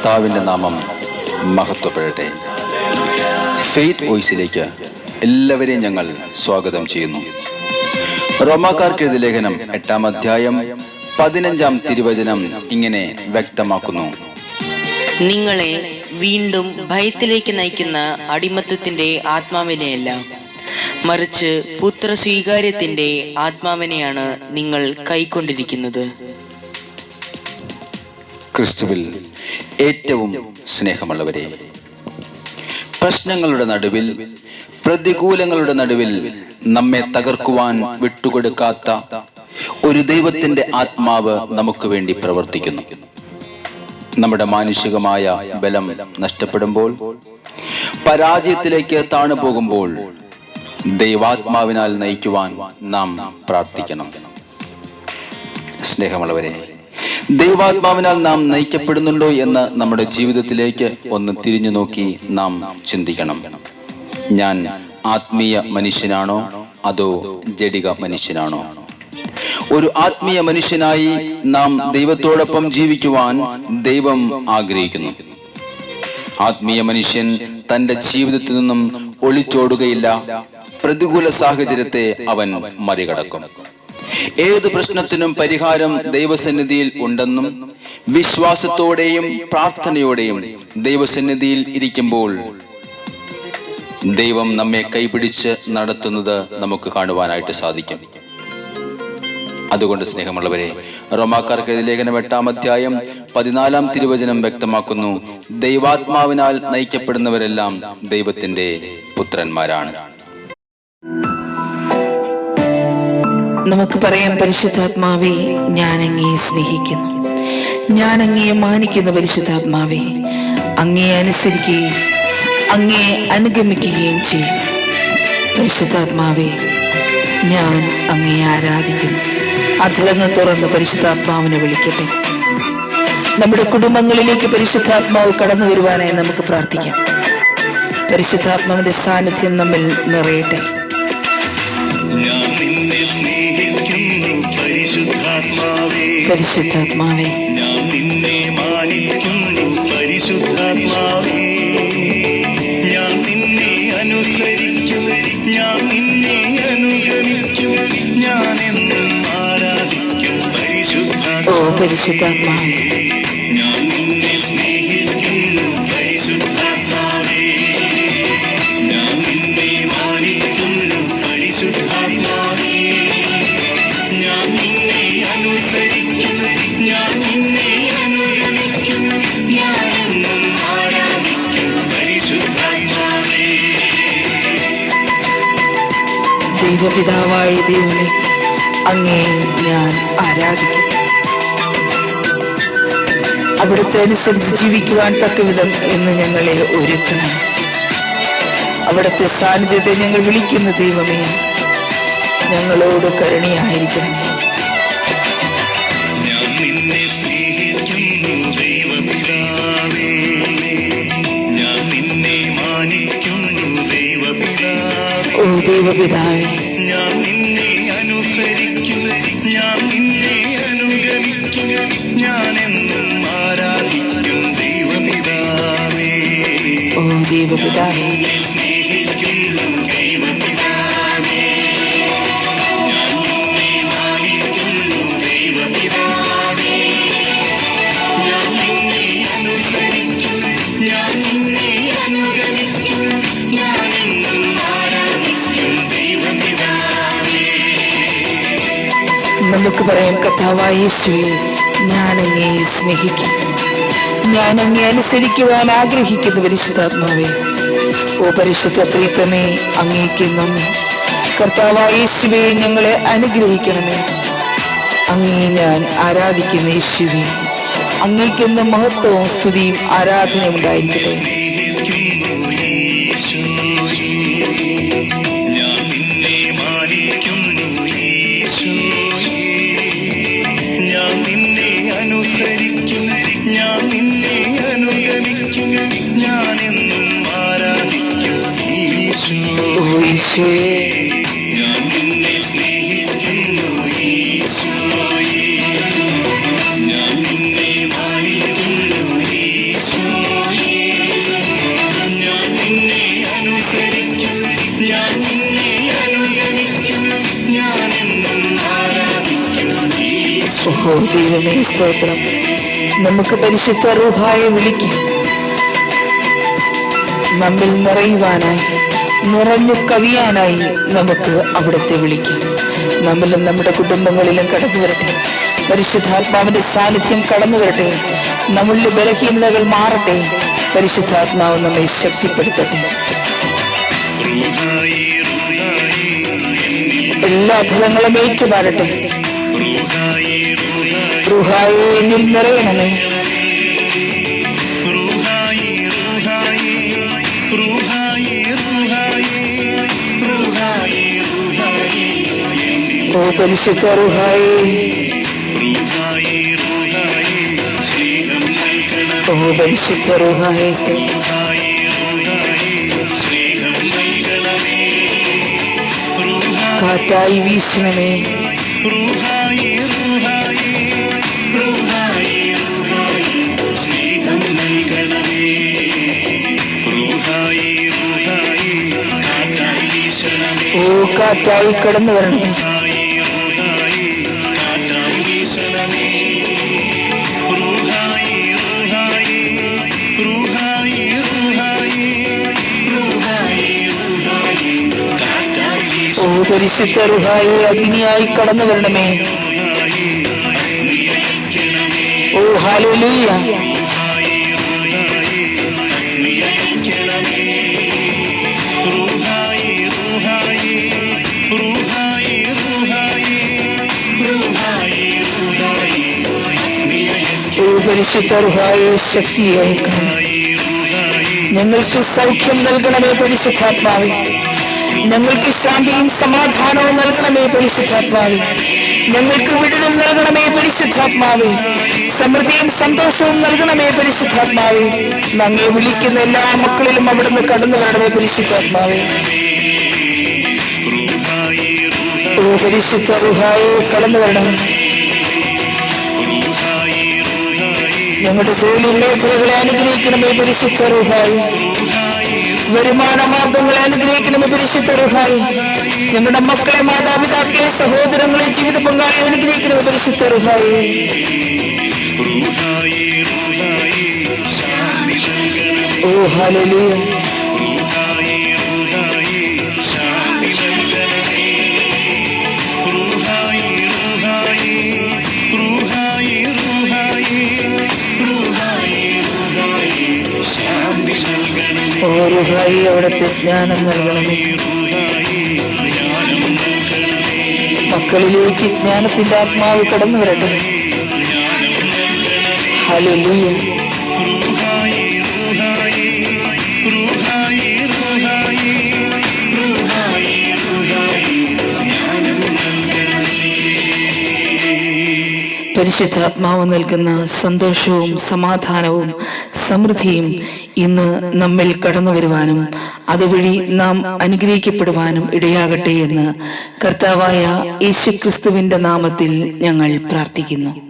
കർത്താവിൻ്റെ നാമം മഹത്വപ്പെടട്ടെ. ഫെയ്ത്ത് വോയിസിലേക്ക് എല്ലാവരെയും ഞങ്ങൾ സ്വാഗതം ചെയ്യുന്നു. റോമാക്കാർക്ക് എഴുതിയ ലേഖനം 8-ാം അധ്യായം 15-ാം തിരുവചനം ഇങ്ങനെ വ്യക്തമാക്കുന്നു: നിങ്ങളെ വീണ്ടും ഭയത്തിലേക്ക് നയിക്കുന്ന അടിമത്തത്തിന്റെ ആത്മാവിനെയല്ല, മറിച്ച് പുത്രസ്വീകാര്യത്തിന്റെ ആത്മാവിനെയാണ് നിങ്ങൾ കൈക്കൊണ്ടിരിക്കുന്നത്. ക്രിസ്തുവിൽ ഏറ്റവും സ്നേഹമുള്ളവരെ, പ്രശ്നങ്ങളുടെ നടുവിൽ, പ്രതികൂലങ്ങളുടെ നടുവിൽ നമ്മെ തകർക്കുവാൻ വിട്ടുകൊടുക്കാത്ത ഒരു ദൈവത്തിന്റെ ആത്മാവ് നമുക്ക് വേണ്ടി പ്രവർത്തിക്കുന്നു. നമ്മുടെ മാനുഷികമായ ബലം നഷ്ടപ്പെടുമ്പോൾ, പരാജയത്തിലേക്ക് താണു പോകുമ്പോൾ ദൈവാത്മാവിനാൽ നയിക്കുവാൻ നാം പ്രാർത്ഥിക്കണം. സ്നേഹമുള്ളവരെ, ദൈവാത്മാവിനാൽ നാം നയിക്കപ്പെടുന്നുണ്ടോ എന്ന് നമ്മുടെ ജീവിതത്തിലേക്ക് ഒന്ന് തിരിഞ്ഞു നോക്കി നാം ചിന്തിക്കണം. ഞാൻ ആത്മീയ മനുഷ്യനാണോ അതോ ജഡിക മനുഷ്യനാണോ? ഒരു ആത്മീയ മനുഷ്യനായി നാം ദൈവത്തോടൊപ്പം ജീവിക്കുവാൻ ദൈവം ആഗ്രഹിക്കുന്നു. ആത്മീയ മനുഷ്യൻ തന്റെ ജീവിതത്തിൽ നിന്നും ഒളിച്ചോടുകയില്ല. പ്രതികൂല സാഹചര്യത്തെ അവൻ മറികടക്കും. ഏത് പ്രശ്നത്തിനും പരിഹാരം ദൈവസന്നിധിയിൽ ഉണ്ടെന്നും വിശ്വാസത്തോടെയും പ്രാർത്ഥനയോടെയും ദൈവസന്നിധിയിൽ ഇരിക്കുമ്പോൾ ദൈവം നമ്മെ കൈപിടിച്ച് നടത്തുന്നത് നമുക്ക് കാണുവാനായിട്ട് സാധിക്കും. അതുകൊണ്ട് സ്നേഹമുള്ളവരെ, റോമാക്കാർക്ക് എഴുതിയ ലേഖനം 8-ാം അധ്യായം 14-ാം തിരുവചനം വ്യക്തമാക്കുന്നു: ദൈവാത്മാവിനാൽ നയിക്കപ്പെടുന്നവരെല്ലാം ദൈവത്തിന്റെ പുത്രന്മാരാണ്. നമുക്ക് പറയാം: പരിശുദ്ധാത്മാവേ, ഞാൻ അങ്ങയെ സ്നേഹിക്കുന്നു, ഞാൻ അങ്ങയെ മാനിക്കുന്ന പരിശുദ്ധാത്മാവേ, അങ്ങയെ അനുസരിക്കുകയും അങ്ങയെ അനുഗമിക്കുകയും ചെയ്യും. പരിശുദ്ധാത്മാവേ, ഞാൻ അങ്ങയെ ആരാധിക്കുന്നു. അധരങ്ങൾ തുറന്ന് പരിശുദ്ധാത്മാവിനെ വിളിക്കട്ടെ. നമ്മുടെ കുടുംബങ്ങളിലേക്ക് പരിശുദ്ധാത്മാവ് കടന്നു വരുവാനായി നമുക്ക് പ്രാർത്ഥിക്കാം. പരിശുദ്ധാത്മാവിന്റെ സാന്നിധ്യം നമ്മിൽ നിറയട്ടെ. പരിശുദ്ധാത്മാവേ, ഞാൻ നിന്നെ മാനിക്കുന്നു. പരിശുദ്ധാത്മാവേ, ഞാൻ നിന്നെ അനുസരിക്കും, ഞാൻ നിന്നെ അനുഗമിക്കും, ഞാൻ എന്നും ആരാധിക്കും. പരിശുദ്ധാത്മാവേ, ഞാൻ നിന്നെ സ്നേഹിക്കുന്നു. പരിശുദ്ധാത്മാവേ, ഞാൻ നിന്നെ മാനിക്കുന്നു. പരിശുദ്ധാത്മാവേ, ഞാൻ നിന്നെ അനുസരിക്കും, ഞാൻ നിന്നെ അനുഗമിക്കും, ഞാൻ എന്നും ആരാധിക്കും. പരിശുദ്ധാത്മാവേ. ദൈവപിതാവായ ദൈവമേ, അങ്ങേ ഞാൻ ആരാധിക്കും. അവിടുത്തെ അനുസരിച്ച് ജീവിക്കുവാൻ തക്കവിധം എന്ന് ഞങ്ങളെ ഒരുക്കണം. അവിടുത്തെ സാന്നിധ്യത്തെ ഞങ്ങൾ വിളിക്കുന്ന ദൈവമേ, ഞങ്ങളോട് കരുണയായിരിക്കണം. ഞാൻ നിന്നെ സ്നേഹിക്കുന്നു ദൈവപിതാവേ, ഞാൻ നിന്നെ മാനിക്കുന്നു ദൈവപിതാവേ. ഓ ദൈവപിതാവേ, ഞാൻ നിന്നെ അനുസരിക്കും, ഞാൻ നിന്നെ അനുഗമിക്കും, ഞാൻ എന്നും ആരാധിക്കും. ദൈവപിതാവേ, ഓ ദൈവപിതാവേ, സ്നേഹിക്കുന്നു ദൈവപിതാവേ, ഞാൻ നിന്നെ മാനിക്കുന്നു ദൈവപിതാവേ, ഞാൻ നിന്നെ അനുസരിക്കും, ഞാൻ നിന്നെ അനുഗമിക്കും, ഞാൻ എന്നും ആരാധിക്കും. ദൈവപിതാവേ. നമുക്ക് പറയാം: കർത്താവായ യേശുവേ, ഞാൻ അങ്ങയെ സ്നേഹിക്കും, ഞാൻ അങ്ങയെ അനുസരിക്കുവാൻ ആഗ്രഹിക്കുന്നു. പരിശുദ്ധാത്മാവേ, ഓ പരിശുദ്ധ ത്രിത്വമേ, അങ്ങേക്ക് നന്ദി. കർത്താവായ യേശുവേ, ഞങ്ങളെ അനുഗ്രഹിക്കണമേ. അങ്ങേ ഞാൻ ആരാധിക്കുന്ന യേശുവേ, അങ്ങേക്കെന്ന് മഹത്വവും സ്തുതിയും ആരാധനയും ഉണ്ടായിരിക്കട്ടെ. ഞാൻ നിന്നെ മാനിക്കുന്നു യേശുവേ, ഞാൻ നിന്നെ അനുസരിക്കും, ഞാൻ നിന്നെ അനുഗമിക്കും, ഞാൻ എന്നും ആരാധിക്കും. ഓ യേശുവേ, ഞാൻ നിന്നെ സ്നേഹിക്കുന്നു യേശുവേ, ഞാൻ നിന്നെ മാനിക്കുന്നു യേശുവേ. ഓഹോ ദൈവമേ സ്തോത്രം. നമുക്ക് പരിശുദ്ധ റൂഹായെ വിളിക്കാം. നമ്മിൽ നിറയുവാനായി, നിറഞ്ഞു കവിയാനായി നമുക്ക് അവിടുത്തെ വിളിക്കാം. നമ്മിലും നമ്മുടെ കുടുംബങ്ങളിലും കടന്നു വരട്ടെ പരിശുദ്ധാത്മാവിന്റെ സാന്നിധ്യം. കടന്നു വരട്ടെ, നമ്മളിലെ ബലഹീനതകൾ മാറട്ടെ. പരിശുദ്ധാത്മാവ് നമ്മെ ശക്തിപ്പെടുത്തട്ടെ. എല്ലാ അധരങ്ങളും ഏറ്റുപാടട്ടെ. റൂഹായേ എന്നിൽ നിറയണമേ. ഓ പരിശുദ്ധ റൂഹായേ, ഓ പരിശുദ്ധ റൂഹായേ, കാറ്റായി വീശണമേ. ഓ കാറ്റായി കടന്നു വരണമേ. ഓ പരിശുദ്ധ റൂഹായേ, അഗ്നിയായി കടന്നു വരണമേ. ഓ ഹല്ലേലൂയ. ഓ പരിശുദ്ധ റൂഹായേ, ശക്തിയായി ഞങ്ങൾക്ക് സൗഖ്യം നൽകണമേ പരിശുദ്ധാത്മാവേ. ഞങ്ങൾക്ക് ശാന്തിയും സമാധാനവും നൽകണമേ പരിശുദ്ധാത്മാവേ. ഞങ്ങൾക്ക് വിടുതൽ നൽകണമേ പരിശുദ്ധാത്മാവേ. സമൃദ്ധിയും സന്തോഷവും നൽകണമേ പരിശുദ്ധാത്മാവേ. നമ്മെ വിളിക്കുന്ന എല്ലാ മക്കളിലും അവിടുന്ന് കടന്നു വരണമേ പരിശുദ്ധാത്മാവേ. ഓ പരിശുദ്ധ റൂഹായേ, കടന്നു വരണമേ. ഞങ്ങളുടെ തൊഴിൽ മേഖലകളെ അനുഗ്രഹിക്കണമേ പരിശുദ്ധ റൂഹായേ. വരുമാന മാർഗങ്ങളെ അനുഗ്രഹിക്കണമേ പരിശുദ്ധ റൂഹായേ. ഞങ്ങളുടെ മക്കളെ, മാതാപിതാക്കളെ, സഹോദരങ്ങളെ, ജീവിത പങ്കാളിയെ അനുഗ്രഹിക്കണമേ പരിശുദ്ധ റൂഹായേ. ഓ ഹല്ലേലൂയ. ഓ റൂഹായേ, അവിടുത്തെ ജ്ഞാനം നൽകണമേ. മക്കളിലേക്ക് ജ്ഞാനത്തിന്റെ ആത്മാവ് കടന്നു വരട്ടെ. ഹല്ലേലൂയ. പരിശുദ്ധാത്മാവ് നൽകുന്ന സന്തോഷവും സമാധാനവും സമൃദ്ധിയും ഇന്ന് നമ്മിൽ കടന്നു വരുവാനും അതുവഴി നാം അനുഗ്രഹിക്കപ്പെടുവാനും ഇടയാകട്ടെ എന്ന് കർത്താവായ യേശുക്രിസ്തുവിന്റെ നാമത്തിൽ ഞങ്ങൾ പ്രാർത്ഥിക്കുന്നു.